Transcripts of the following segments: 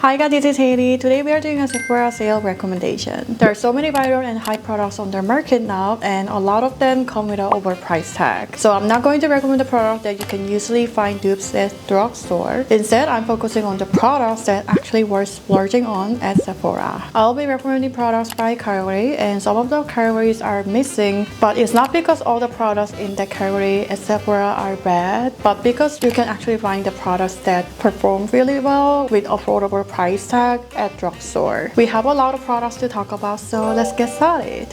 Hi guys, this is Haley. Today we are doing a Sephora Sale Recommendation. There are so many viral and high products on the market now, and a lot of them come with an overpriced tag. So I'm not going to recommend the product that you can usually find dupes at drugstore. Instead, I'm focusing on the products that actually worth splurging on at Sephora. I'll be recommending products by category, and some of the categories are missing, but it's not because all the products in that category at Sephora are bad, but because you can actually find the products that perform really well with affordable price tag at drugstore. We have a lot of products to talk about, so let's get started.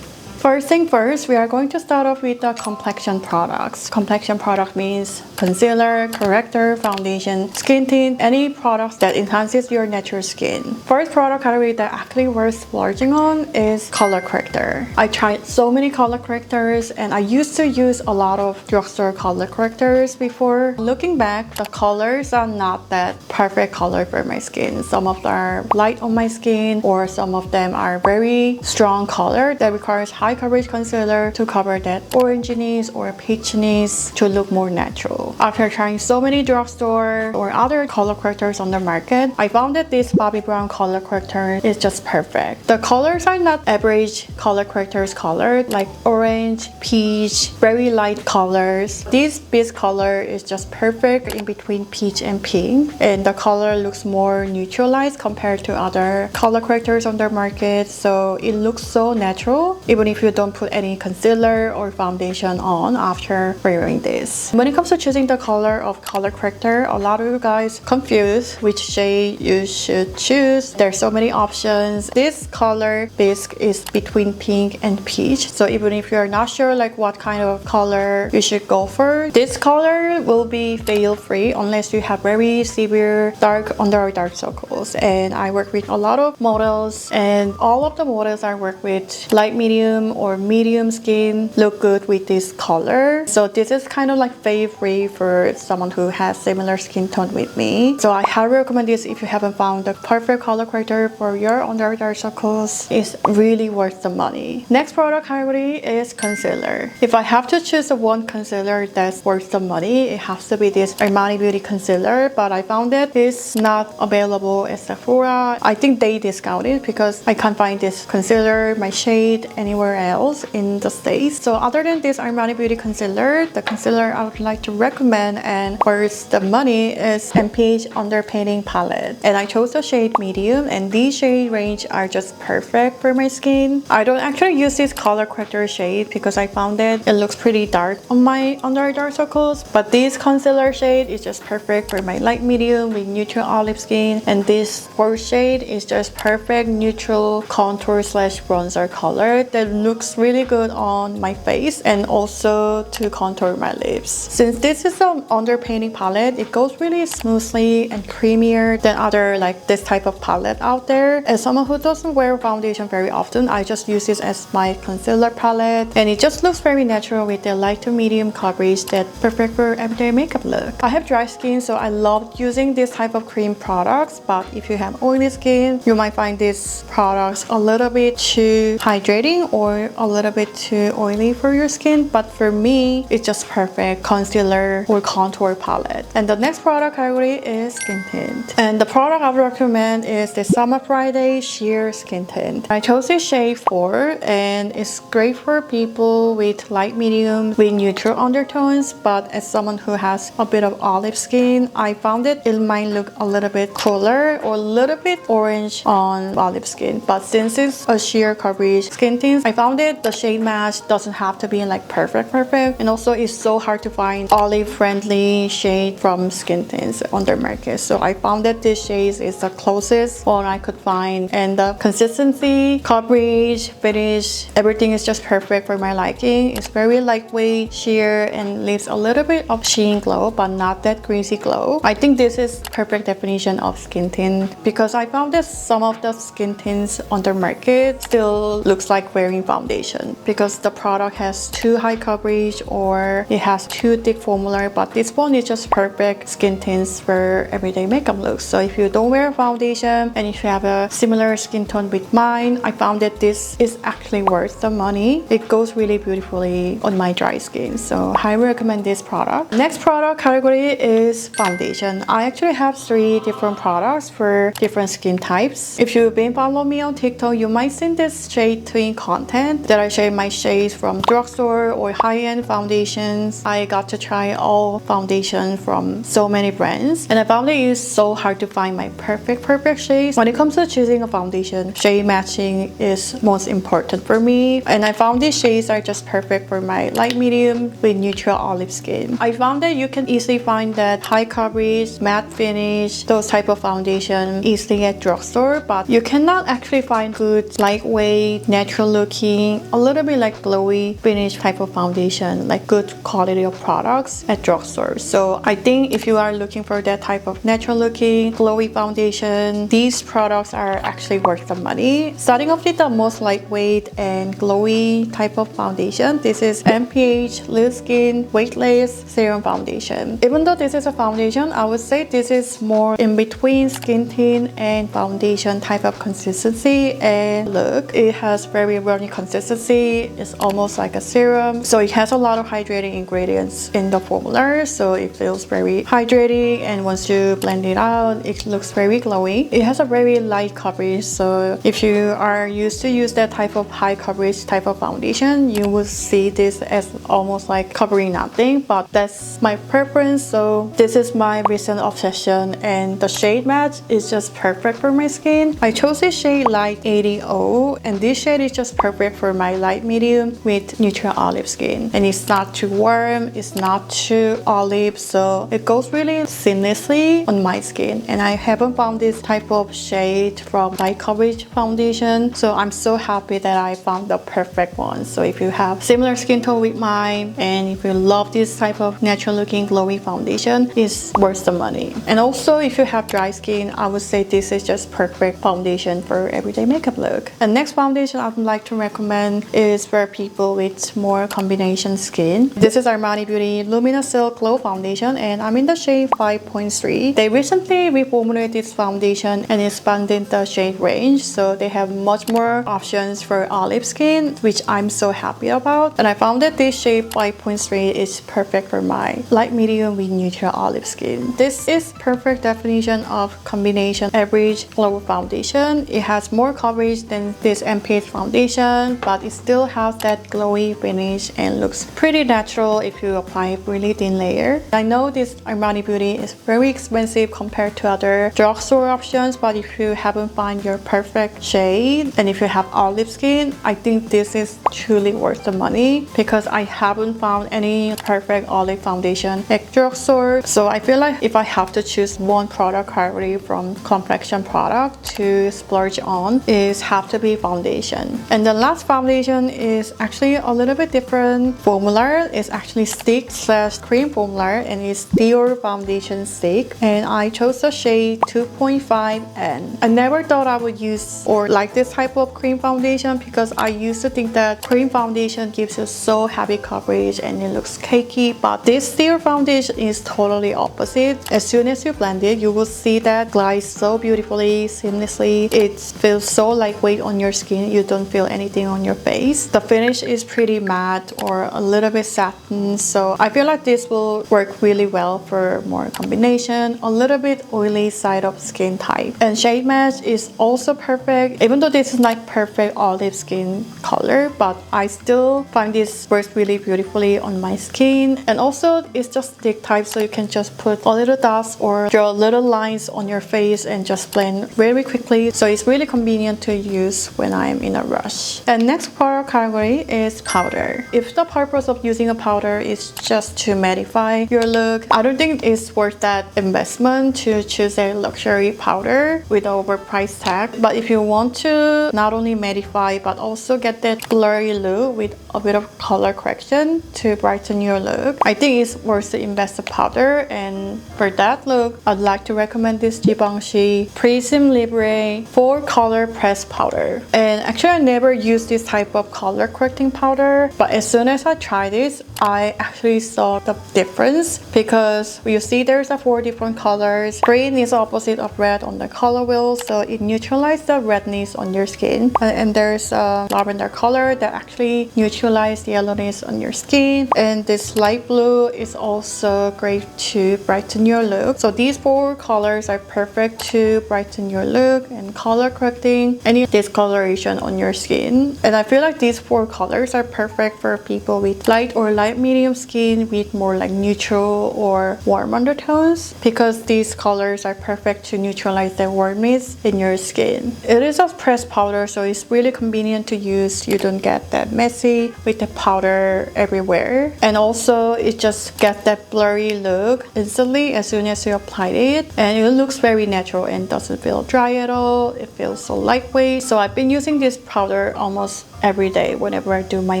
First thing first, we are going to start off with the complexion products. Complexion product means concealer, corrector, foundation, skin tint, any products that enhances your natural skin. First product category that actually worth splurging on is color corrector. I tried so many color correctors and I used to use a lot of drugstore color correctors before. Looking back, the colors are not that perfect color for my skin. Some of them are light on my skin, or some of them are very strong color that requires high coverage concealer to cover that oranginess or peachiness to look more natural. After trying so many drugstore or other color correctors on the market, I found that this Bobbi brown color corrector is just perfect. The colors are not average color correctors color, like orange, peach, very light colors. This Bisque color is just perfect in between peach and pink, and the color looks more neutralized compared to other color correctors on the market, so it looks so natural even if you don't put any concealer or foundation on after wearing this. When it comes to choosing the color of color corrector, a lot of you guys confused which shade you should choose. There's so many options. This color Bisque is between pink and peach, so even if you're not sure like what kind of color you should go for, this color will be fail free unless you have very severe dark under or dark circles. And I work with a lot of models, and all of the models I work with, light medium or medium skin, look good with this color. So this is kind of like fail free for someone who has similar skin tone with me. So I highly recommend this if you haven't found the perfect color corrector for your under dark circles. It's really worth the money. Next product category is concealer. If I have to choose one concealer that's worth the money, it has to be this Armani Beauty concealer, but I found that it's not available at Sephora. I think they discounted because I can't find this concealer, my shade, anywhere else in the States. So other than this Armani Beauty concealer, the concealer I would like to recommend and worth the money is m.ph Underpainting palette. And I chose the shade medium, and these shade range are just perfect for my skin. I don't actually use this color corrector shade because I found that it looks pretty dark on my under dark circles, but this concealer shade is just perfect for my light medium with neutral olive skin, and this fourth shade is just perfect neutral contour slash bronzer color that looks really good on my face and also to contour my lips. Since this is an underpainting palette, it goes really smoothly and creamier than other like this type of palette out there. As someone who doesn't wear foundation very often, I just use this as my concealer palette, and it just looks very natural with the light to medium coverage that's perfect for everyday makeup look. I have dry skin, so I love using this type of cream products, but if you have oily skin, you might find these products a little bit too hydrating or a little bit too oily for your skin. But for me, it's just perfect concealer or contour palette. And the next product category is skin tint, and the product I would recommend is the Summer Friday Sheer Skin Tint. I chose this shade 4, and it's great for people with light medium with neutral undertones, but as someone who has a bit of olive skin, I found it might look a little bit cooler or a little bit orange on olive skin. But since it's a sheer coverage skin tint, I found it the shade match doesn't have to be like perfect, and also it's so hard to find olive friendly shade from skin tints on the market. So I found that this shade is the closest one I could find, and the consistency, coverage, finish, everything is just perfect for my liking. It's very lightweight, sheer, and leaves a little bit of sheen glow but not that greasy glow. I think this is perfect definition of skin tint because I found that some of the skin tints on the market still looks like wearing foundation because the product has too high coverage or it has too thick formula, but this one is just perfect skin tints for everyday makeup looks. So if you don't wear foundation and if you have a similar skin tone with mine, I found that this is actually worth the money. It goes really beautifully on my dry skin, so I highly recommend this product. Next product category is foundation. I actually have 3 different products for different skin types. If you've been following me on TikTok, you might see this shade twin content that I share my shades from drugstore or high-end foundations. I got to try all foundation from so many brands, and I found it is so hard to find my perfect shades. When it comes to choosing a foundation, shade matching is most important for me, and I found these shades are just perfect for my light medium with neutral olive skin. I found that you can easily find that high coverage, matte finish, those type of foundation easily at drugstore, but you cannot actually find good, lightweight, natural looking, a little bit like glowy finish type of foundation, like good quality of products at drugstore. So I think if you are looking for that type of natural looking, glowy foundation, these products are actually worth the money. Starting off with the most lightweight and glowy type of foundation, this is m.ph Little Skin Weightless Serum Foundation. Even though this is a foundation, I would say this is more in between skin tint and foundation type of consistency and look. It has very runny consistency. It's almost like a serum. So it has a lot of hydrating ingredients in the formula. So it feels very hydrating, and once you blend it out, it looks very glowy. It has a very light coverage. So if you are used to use that type of high coverage type of foundation, you will see this as almost like covering nothing, but that's my preference. So this is my recent obsession, and the shade match is just perfect for my skin. I chose this shade light 80O, and this shade is just perfect for my light medium with neutral olive skin, and it's not too warm, it's not too olive, so it goes really seamlessly on my skin. And I haven't found this type of shade from light coverage foundation, so I'm so happy that I found the perfect one. So if you have similar skin tone with mine, and if you love this type of natural looking glowy foundation, it's worth the money. And also if you have dry skin, I would say this is just perfect foundation for everyday makeup look. And next foundation I would like to recommend is for people with more combination skin. This is Armani Beauty Luminous Silk Glow Foundation, and I'm in the shade 5.3. They recently reformulated this foundation and expanded the shade range, so they have much more options for olive skin, which I'm so happy about. And I found that this shade 5.3 is perfect for my light medium with neutral olive skin. This is perfect definition of combination average glow foundation. It has more coverage than this m.ph foundation, but it still has that glowy finish and looks pretty natural if you apply a really thin layer. I know this Armani Beauty is very expensive compared to other drugstore options, but if you haven't found your perfect shade and if you have olive skin, I think this is truly worth the money because I haven't found any perfect olive foundation at drugstore. So I feel like if I have to choose one product category from complexion product to splurge on, it have to be foundation. And the last foundation is actually a little bit different formula. It's actually stick / cream formula, and it's DIOR foundation stick, and I chose the shade 2.5N. I never thought I would use or like this type of cream foundation because I used to think that cream foundation gives you so heavy coverage and it looks cakey, but this DIOR foundation is totally opposite. As soon as you blend it, you will see that glides so beautifully, seamlessly. It feels so lightweight on your skin. You don't feel anything on your face. The finish is pretty matte or a little bit satin, so I feel like this will work really well for more combination, a little bit oily side of skin type. And shade match is also perfect, even though this is like perfect olive skin color, but I still find this works really beautifully on my skin. And also it's just stick type, so you can just put a little dots or draw little lines on your face and just blend very quickly, so it's really convenient to use when I'm in a rush. And next product category is powder. If the purpose of using a powder is just to mattify your look, I don't think it's worth that investment to choose a luxury powder with an overpriced tag. But if you want to not only mattify but also get that blurry look with a bit of color correction to brighten your look, I think it's worth to invest the powder. And for that look, I'd like to recommend this Givenchy Prisme Libre 4 color pressed powder. And actually I never used use this type of color correcting powder, but as soon as I tried this, I actually saw the difference because you see there's 4 different colors. Green is opposite of red on the color wheel, so it neutralizes the redness on your skin. And there's a lavender color that actually neutralizes the yellowness on your skin. And this light blue is also great to brighten your look. So these 4 colors are perfect to brighten your look and color correcting any discoloration on your skin. And I feel like these 4 colors are perfect for people with light or light medium skin with more like neutral or warm undertones, because these colors are perfect to neutralize the warmness in your skin. It is a pressed powder, so it's really convenient to use. You don't get that messy with the powder everywhere, and also it just gets that blurry look instantly as soon as you apply it, and it looks very natural and doesn't feel dry at all. It feels so lightweight. So I've been using this powder almost every day whenever I do my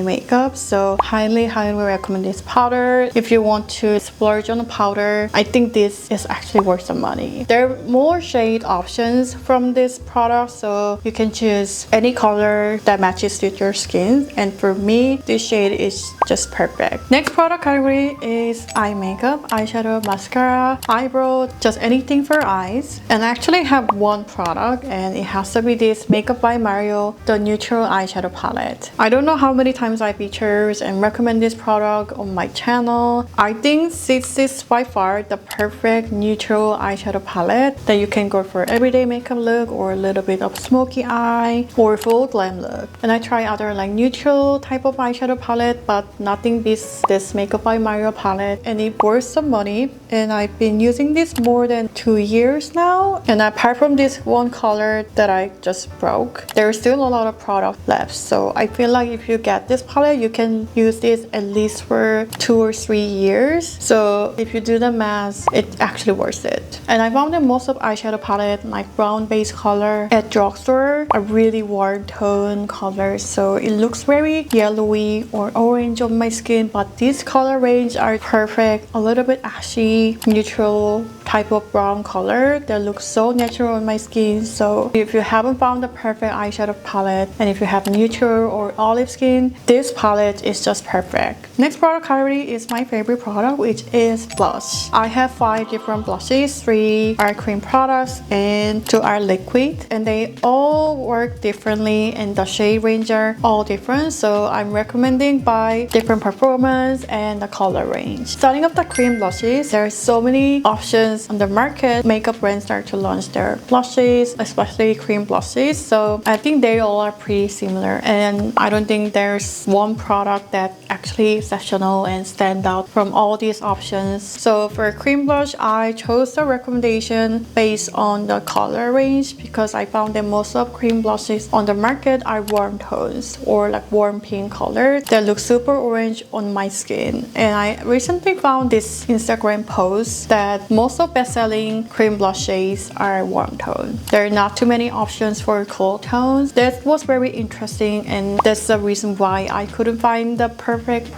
makeup, so highly recommend this powder. If you want to splurge on a powder, I think this is actually worth the money. There are more shade options from this product, so you can choose any color that matches with your skin, and for me this shade is just perfect. Next product category is eye makeup, eyeshadow, mascara, eyebrow, just anything for eyes. And I actually have one product, and it has to be this Makeup by Mario, the neutral eyeshadow palette. I don't know how many times I featured and recommend this product on my channel. I think this is by far the perfect neutral eyeshadow palette that you can go for everyday makeup look, or a little bit of smoky eye, or full glam look. And I try other like neutral type of eyeshadow palette, but nothing beats this Makeup by Mario palette, and it worth some money. And I've been using this more than 2 years now, and apart from this one color that I just broke, there's still a lot of product left. So I feel like if you get this palette, you can use this at least for 2 or 3 years. So if you do the math, it's actually worth it. And I found that most of eyeshadow palette, like brown base color at drugstore, are really warm tone colors, so it looks very yellowy or orange on my skin. But these color range are perfect, a little bit ashy, neutral type of brown color that looks so natural on my skin. So if you haven't found the perfect eyeshadow palette, and if you have neutral or olive skin, this palette is just perfect. Next product category is my favorite product, which is blush. I have 5 different blushes. 3 are cream products and 2 are liquid, and they all work differently, and the shade range are all different, so I'm recommending by different performance and the color range. Starting off the cream blushes, there are so many options on the market. Makeup brands start to launch their blushes, especially cream blushes, so I think they all are pretty similar, and I don't think there's one product that actually exceptional and stand out from all these options. So for cream blush, I chose the recommendation based on the color range, because I found that most of cream blushes on the market are warm tones or like warm pink color that look super orange on my skin. And I recently found this Instagram post that most of best-selling cream blush shades are warm tone. There are not too many options for cool tones. That was very interesting, and that's the reason why I couldn't find the perfect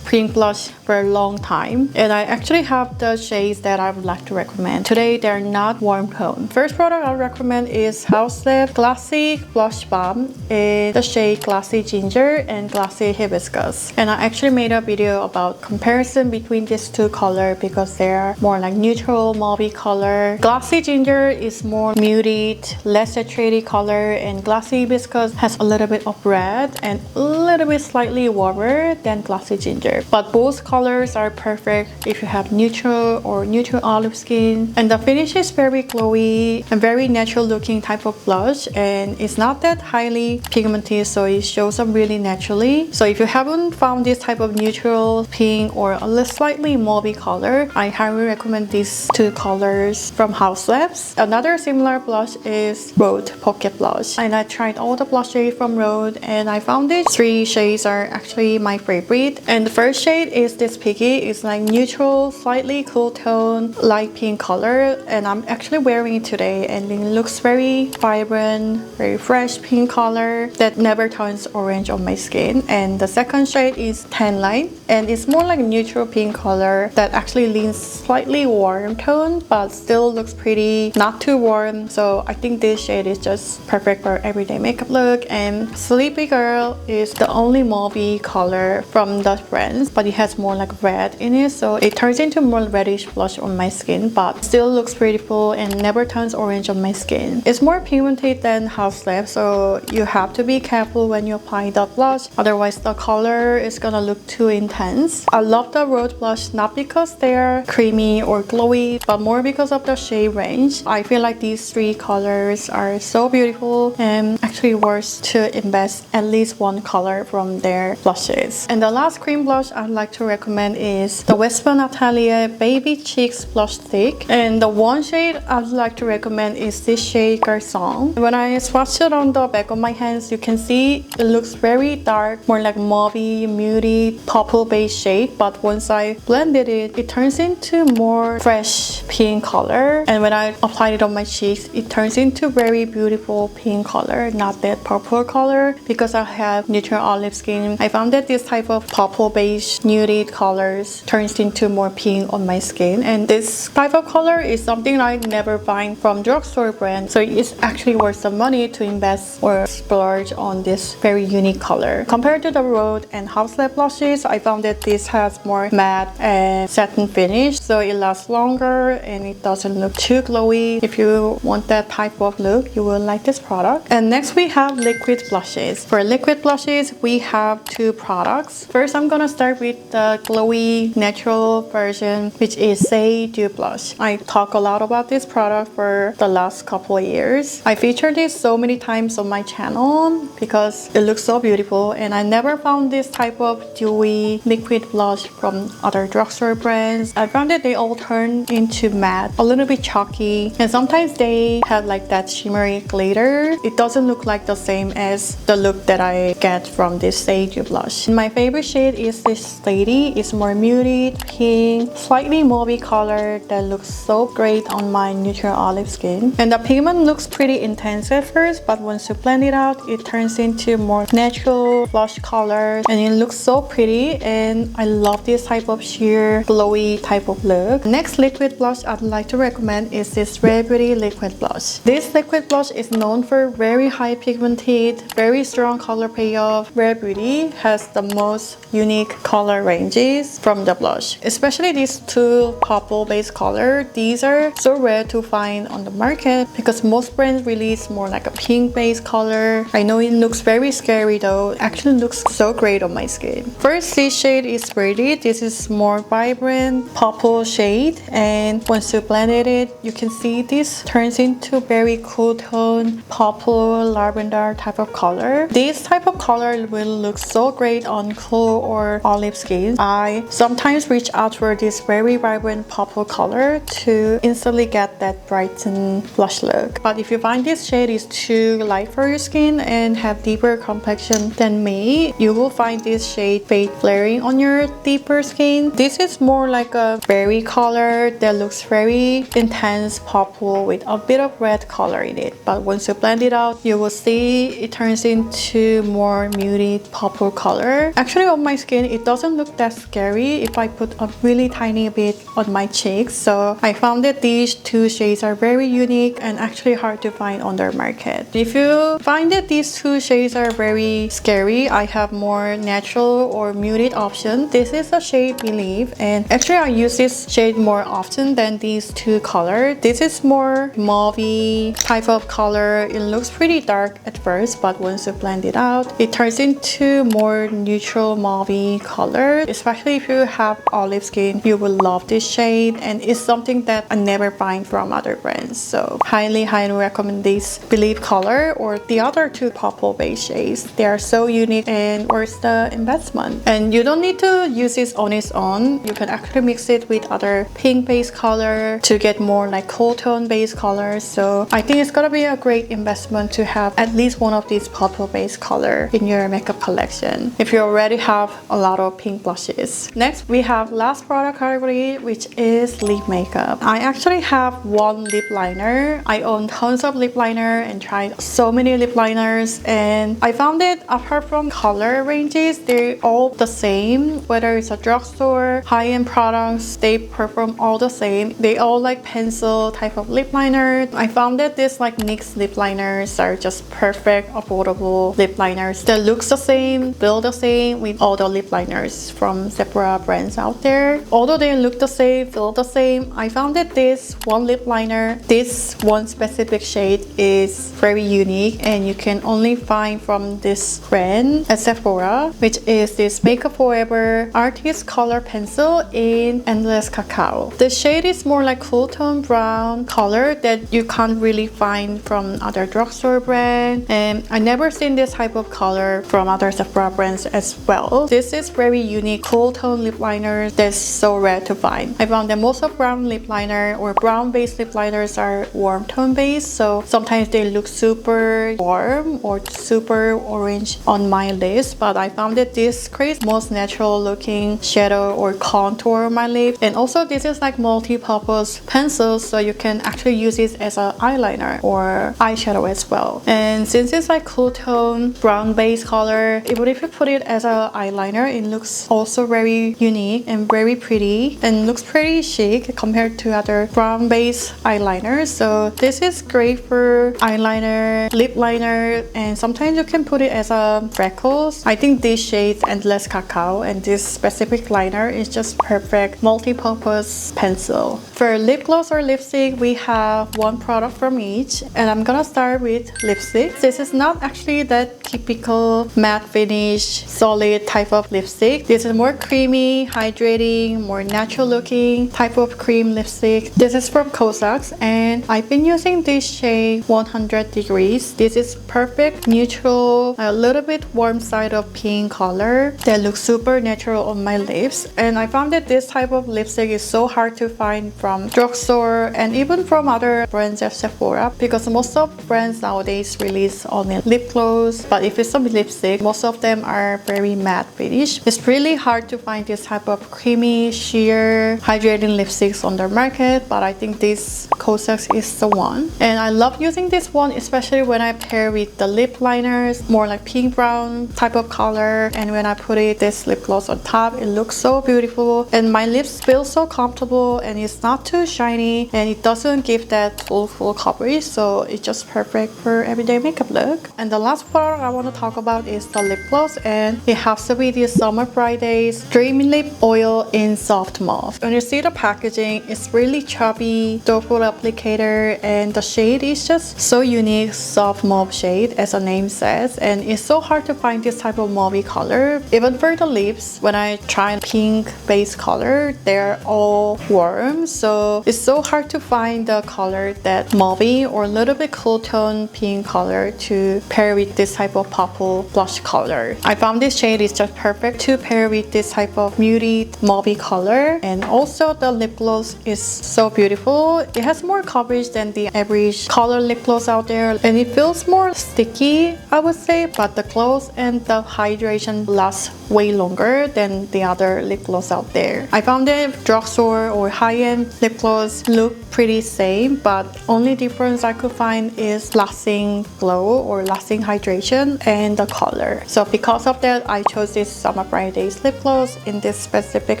pink blush for a long time. And I actually have the shades that I would like to recommend. Today they're not warm tone. First product I'll recommend is HAUS Glassy Blush Balm in the shade Glassy Ginger and Glassy Hibiscus. And I actually made a video about comparison between these 2 colors, because they're more like neutral mauvey color. Glassy Ginger is more muted, less saturated color, and Glassy Hibiscus has a little bit of red and a little bit slightly warmer than Glassy Ginger. But both colors are perfect if you have neutral or neutral olive skin. And the finish is very glowy and very natural looking type of blush, and it's not that highly pigmented, so it shows up really naturally. So if you haven't found this type of neutral pink or a little slightly mauvey color, I highly recommend these 2 colors from HAUS. Another similar blush is Rhode Pocket Blush, and I tried all the blushes from Rhode, and I found these 3 shades are actually my favorite. And the first shade is this Piggy. It's like neutral, slightly cool tone, light pink color, and I'm actually wearing it today, and it looks very vibrant, very fresh pink color that never turns orange on my skin. And the second shade is Tan Line, and it's more like a neutral pink color that actually leans slightly warm tone, but still looks pretty, not too warm. So I think this shade is just perfect for everyday makeup look. And Sleepy Girl is the only mauve color from the brand, but it has more like red in it, so it turns into more reddish blush on my skin, but still looks beautiful and never turns orange on my skin. It's more pigmented than HAUS Lip, so you have to be careful when you apply the blush, otherwise the color is gonna look too intense. I love the rhode blush not because they're creamy or glowy, but more because of the shade range. I feel like these three colors are so beautiful and actually worth to invest at least one color from their blushes. And the last cream blush I'd like to recommend is the Whisper Atelier Baby Cheeks Blush Stick. And the one shade I'd like to recommend is this shade Garçon. When I swatch it on the back of my hands, you can see it looks very dark, more like mauve, muted, purple base shade, but once I blended it, it turns into more fresh pink color. And when I applied it on my cheeks, it turns into very beautiful pink color, not that purple color. Because I have neutral olive skin, I found that this type of purple beige nude colors turns into more pink on my skin, and this type of color is something I never find from drugstore brand, so it's actually worth the money to invest or splurge on this very unique color. Compared to the rhode and HAUS Lip blushes, I found that this has more matte and satin finish, so it lasts longer and it doesn't look too glowy. If you want that type of look, you will like this product. And next we have liquid blushes. For liquid blushes, we have two products. First, I'm gonna start with the glowy natural version, which is Say Dew Blush. I talk a lot about this product for the last couple of years. I featured this so many times on my channel because it looks so beautiful, and I never found this type of dewy liquid blush from other drugstore brands. I found that they all turn into matte, a little bit chalky, and sometimes they have like that shimmery glitter. It doesn't look like the same as the look that I get from this Say Dew blush. My favorite shade is this lady. It's more muted, pink, slightly mauve color that looks so great on my neutral olive skin. And the pigment looks pretty intense at first, but once you blend it out, it turns into more natural blush color, and it looks so pretty, and I love this type of sheer glowy type of look. Next liquid blush I'd like to recommend is this Rare Beauty liquid blush. This liquid blush is known for very high pigmented, very strong color payoff. Rare Beauty has the most unique color ranges from the blush, especially these two purple base color. These are so rare to find on the market because most brands release more like a pink base color. I know it looks very scary though. It actually looks so great on my skin. First, this shade is pretty. This is more vibrant purple shade, and once you blended it, you can see this turns into very cool tone purple lavender type of color. This type of color will look so great on cool or olive skin. I sometimes reach out for this very vibrant purple color to instantly get that brightened blush look. But if you find this shade is too light for your skin and have deeper complexion than me, you will find this shade fade flaring on your deeper skin. This is more like a berry color that looks very intense purple with a bit of red color in it. But once you blend it out, you will see it turns into more muted purple color. Actually on my skin, it doesn't look that scary if I put a really tiny bit on my cheeks. So I found that these two shades are very unique and actually hard to find on their market. If you find that these two shades are very scary, I have more natural or muted option. This is the shade Believe, and actually I use this shade more often than these two colors. This is more mauve type of color. It looks pretty dark at first, but once you blend it out, it turns into more neutral mauve color. Especially if you have olive skin, you will love this shade, and it's something that I never find from other brands. So highly recommend this Believe color or the other two purple base shades. They are so unique and worth the investment. And you don't need to use this on its own. You can actually mix it with other pink base color to get more like cool tone base color. So I think it's gonna be a great investment to have at least one of these purple base color in your makeup collection if you already have a lot of pink blushes. Next, we have last product category, which is lip makeup. I actually have one lip liner. I own tons of lip liner and tried so many lip liners, and I found that apart from color ranges, they're all the same, whether it's a drugstore, high-end products, products, they perform all the same. They all like pencil type of lip liner. I found that these like NYX lip liners are just perfect, affordable lip liners that looks the same, feel the same with all the lip liners from Sephora brands out there. Although they look the same, feel the same, I found that this one lip liner, this one specific shade is very unique and you can only find from this brand at Sephora, which is this Makeup Forever Artist Color Pencil in Endless Cacao. The shade is more like cool tone brown color that you can't really find from other drugstore brands, and I never seen this type of color from other Sephora brands as well. This is very unique cool tone lip liner that's so rare to find. I found that most of brown lip liner or brown based lip liners are warm tone based, so sometimes they look super warm or super orange on my lips, but I found that this creates most natural looking shadow or contour on my lip. And also this is like multi-purpose pencil, so you can actually use it as an eyeliner or eyeshadow as well. And since it's like cool tone brown base color, even if you put it as an eyeliner, it looks also very unique and very pretty and looks pretty chic compared to other brown base eyeliners. So this is great for eyeliner, lip liner, and sometimes you can put it as a freckles. I think this shade Endless Cacao and this specific liner is just perfect multi-purpose pencil. For lip gloss or lipstick, we have one product from each, and I'm gonna start with lipstick. This is not actually that typical matte finish solid type of lipstick. This is more creamy, hydrating, more natural looking type of cream lipstick. This is from COSRX and I've been using this shade 100 degrees. This is perfect neutral, a little bit warm side of pink color that looks super natural on my lips. And I found that this type of lipstick is so hard to find from drugstore and even from other brands at Sephora, because most of brands nowadays release only lip gloss, but if it's some lipstick, most of them are very matte finish. It's really hard to find this type of creamy, sheer, hydrating lipsticks on the market, but I think this COSRX is the one. And I love using this one, especially when I pair with the lip liners, more like pink brown type of color, and when I put this lip gloss on top, it looks so beautiful and my lips feel so comfortable and it's not too shiny and it doesn't give that full coverage, so it's just perfect for everyday makeup look. And the last product I want to talk about is the lip gloss, and it has to be this Summer Fridays Dream Lip Oil in Soft Mauve. When you see the packaging, it's really chubby, doe-foot applicator, and the shade is just so unique, soft mauve shade as the name says, and it's so hard to find this type of mauvey color. Even for the lips, when I try pink base color, they're all warm, so it's so hard to find the color that mauvey or a little bit cool tone pink color to pair with this type of purple blush color. I found this shade is just perfect to pair with this type of muted mauvey color, and also the lip gloss is so beautiful. It has more coverage than the average color lip gloss out there, and it feels more sticky, I would say, but the gloss and the hydration lasts way longer than the other lip gloss out there. I found that drugstore or high-end lip gloss look pretty same, but only difference I could find is lasting glow or lasting hydration and the color. So because of that, I chose this Summer Fridays lip gloss in this specific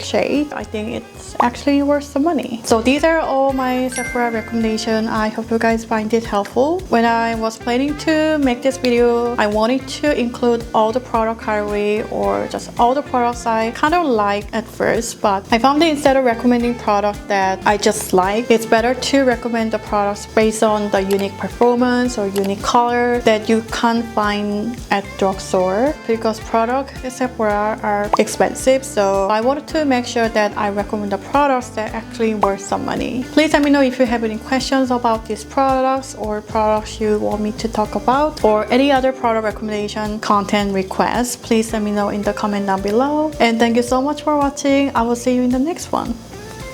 shade. I think it's actually worth the money. So these are all my Sephora recommendations. I hope you guys find it helpful. When I was planning to make this video, I wanted to include all the product category or just all the products I kind of like at first, but I found that instead of recommending products that I just like, it's better to recommend the products based on the unique performance or unique color that you can't find at drugstore, because products at Sephora are expensive. So I wanted to make sure that I recommend the products that actually worth some money. Please let me know if you have any questions about these products or products you want me to talk about, or any other product recommendation content requests. Please let me know in the comment down below. And thank you so much for watching. I will see you in the next one.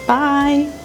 Bye!